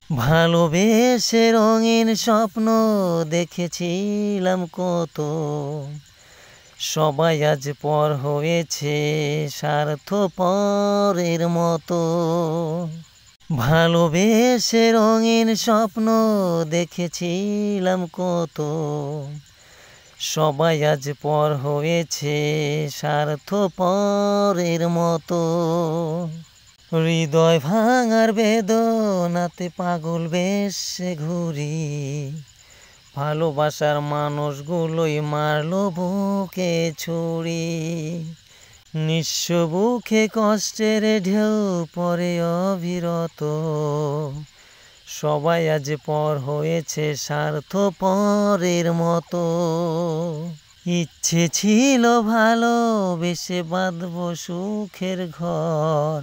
ভালোবেসে রঙিন স্বপ্ন দেখেছিলাম কত, সবাই আজ পর হয়েছে স্বার্থপরের মতো। ভালোবেসে রঙিন স্বপ্ন দেখেছিলাম কত, সবাই আজ পর হয়েছে স্বার্থপরের মতো। হৃদয় ভাঙার বেদনাতে পাগল বেশে ঘুরি, ভালোবাসার মানুষগুলোই মারলো বুকে ছুরি। নিঃস্ব বুকে কষ্টের ঢেউ পরে অবিরত, সবাই আজ পর হয়েছে স্বার্থপরের মতো। ইচ্ছে ছিল ভালোবেসে বাঁধব সুখের ঘর,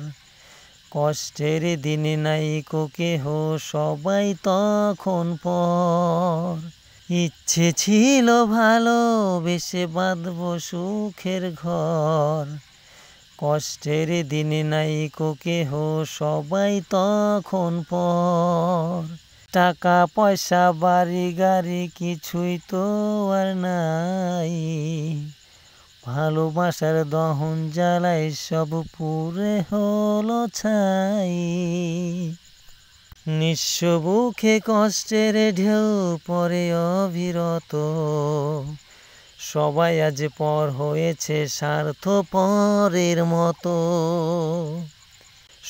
কষ্টের দিনে নাইকো কেহ সবাই তখন পর। ইচ্ছে ছিল ভালোবেসে বাঁধব সুখের ঘর, কষ্টের দিনে নাইকো কেহ সবাই তখন পর। টাকা পয়সা বাড়ি গাড়ি কিছুই তো আর নাই, ভালোবাসার দহন জ্বালায় সব পুড়ে হলো ছাই। নিঃস্ব বুকে কষ্টের ঢেউ পরে অবিরত, সবাই আজ পর হয়েছে স্বার্থপরের মতো।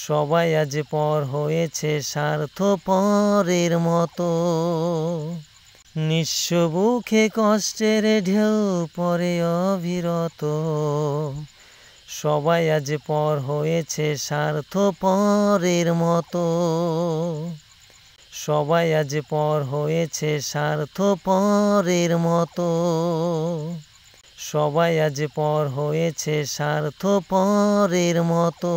সবাই আজ পর হয়েছে স্বার্থপরের মতো। নিঃস্ব বুকে কষ্টের ঢেউ পরে অবিরত, সবাই আজ পর হয়েছে স্বার্থপরের মতো। সবাই আজ পর হয়েছে স্বার্থপরের মতো। সবাই আজ পর হয়েছে স্বার্থপরের মতো।